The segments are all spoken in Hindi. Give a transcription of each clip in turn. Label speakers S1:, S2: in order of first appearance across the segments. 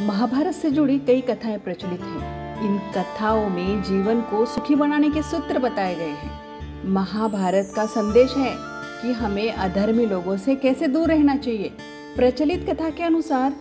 S1: महाभारत से जुड़ी कई कथाएं प्रचलित हैं। इन कथाओं में जीवन को सुखी बनाने के सूत्र बताए गए हैं। महाभारत का संदेश है कि हमें अधर्मी लोगों से कैसे दूर रहना चाहिए। प्रचलित कथा के अनुसार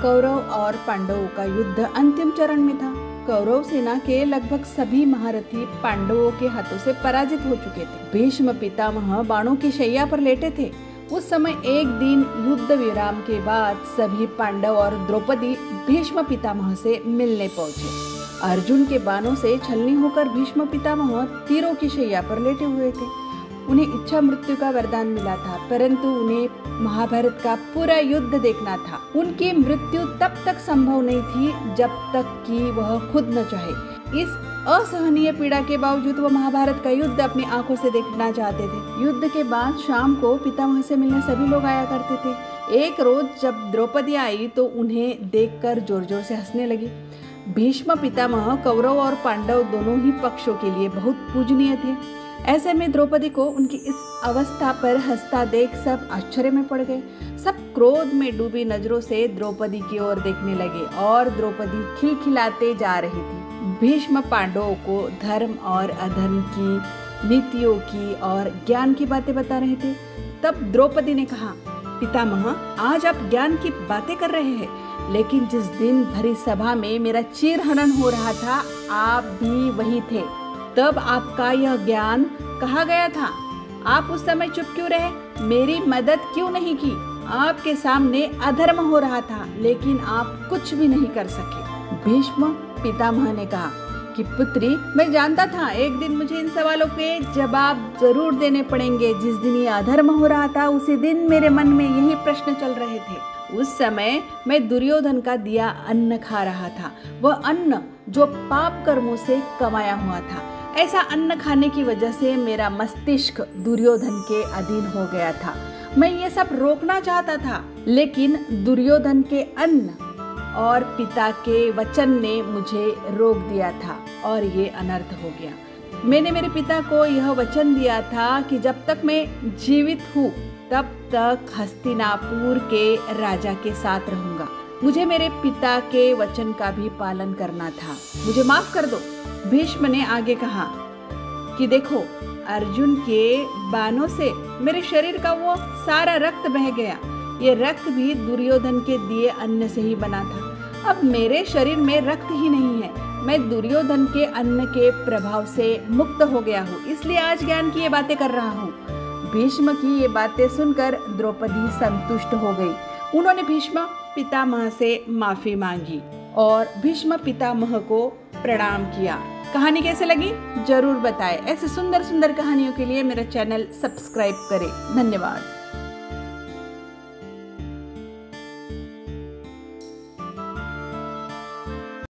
S1: कौरव और पांडवों का युद्ध अंतिम चरण में था। कौरव सेना के लगभग सभी महारथी पांडवों के हाथों से पराजित हो चुके थे। भीष्म पितामह बाणों की शैया पर लेटे थे। उस समय एक दिन युद्ध विराम के बाद सभी पांडव और द्रौपदी भीष्म पितामह से मिलने पहुंचे। अर्जुन के बाणों से छलनी होकर भीष्म पितामह तीरों की शैया पर लेटे हुए थे। उन्हें इच्छा मृत्यु का वरदान मिला था, परंतु उन्हें महाभारत का पूरा युद्ध देखना था। उनकी मृत्यु तब तक संभव नहीं थी जब तक कि वह खुद न चाहे। इस असहनीय पीड़ा के बावजूद वह महाभारत का युद्ध अपनी आंखों से देखना चाहते थे। युद्ध के बाद शाम को पितामह से मिलने सभी लोग आया करते थे। एक रोज जब द्रौपदी आई तो उन्हें देखकर जोर जोर से हंसने लगी। भीष्म पितामह कौरव और पांडव दोनों ही पक्षों के लिए बहुत पूजनीय थे। ऐसे में द्रौपदी को उनकी इस अवस्था पर हंसता देख सब आश्चर्य में पड़ गए। सब क्रोध में डूबी नजरों से द्रौपदी की ओर देखने लगे और द्रौपदी खिलखिलाते जा रही थी। भीष्म पांडवों को धर्म और अधर्म की, नीतियों की और ज्ञान की बातें बता रहे थे। तब द्रौपदी ने कहा, पितामह, आज आप ज्ञान की बातें कर रहे हैं, लेकिन जिस दिन भरी सभा में मेरा चीरहरण हो रहा था आप भी वही थे। तब आपका यह ज्ञान कहाँ गया था? आप उस समय चुप क्यों रहे? मेरी मदद क्यों नहीं की? आपके सामने अधर्म हो रहा था, लेकिन आप कुछ भी नहीं कर सके। भीष्म पितामह ने कहा कि पुत्री, मैं जानता था एक दिन मुझे इन सवालों के जवाब जरूर देने पड़ेंगे। जिस दिन ये अधर्म हो रहा था उसी दिन मेरे मन में यही प्रश्न चल रहे थे। उस समय मैं दुर्योधन का दिया अन्न खा रहा था, वह अन्न जो पाप कर्मों से कमाया हुआ था। ऐसा अन्न खाने की वजह से मेरा मस्तिष्क दुर्योधन के अधीन हो गया था। मैं ये सब रोकना चाहता था, लेकिन दुर्योधन के अन्न और पिता के वचन ने मुझे रोक दिया था और ये अनर्थ हो गया। मैंने मेरे पिता को यह वचन दिया था कि जब तक मैं जीवित हूँ तब तक हस्तिनापुर के राजा के साथ रहूंगा। मुझे मेरे पिता के वचन का भी पालन करना था। मुझे माफ कर दो। भीष्म ने आगे कहा कि देखो, अर्जुन के बाणों से मेरे शरीर का वो सारा रक्त बह गया। ये रक्त भी दुर्योधन के दिए अन्न से ही बना था। अब मेरे शरीर में रक्त ही नहीं है। मैं दुर्योधन के अन्न के प्रभाव से मुक्त हो गया हूँ, इसलिए आज ज्ञान की ये बातें कर रहा हूँ। भीष्म की ये बातें सुनकर द्रौपदी संतुष्ट हो गई। उन्होंने भीष्म पितामह से माफी मांगी और भीष्म पितामह को प्रणाम किया। कहानी कैसे लगी जरूर बताएं। ऐसे सुंदर सुंदर कहानियों के लिए मेरा चैनल सब्सक्राइब करें। धन्यवाद।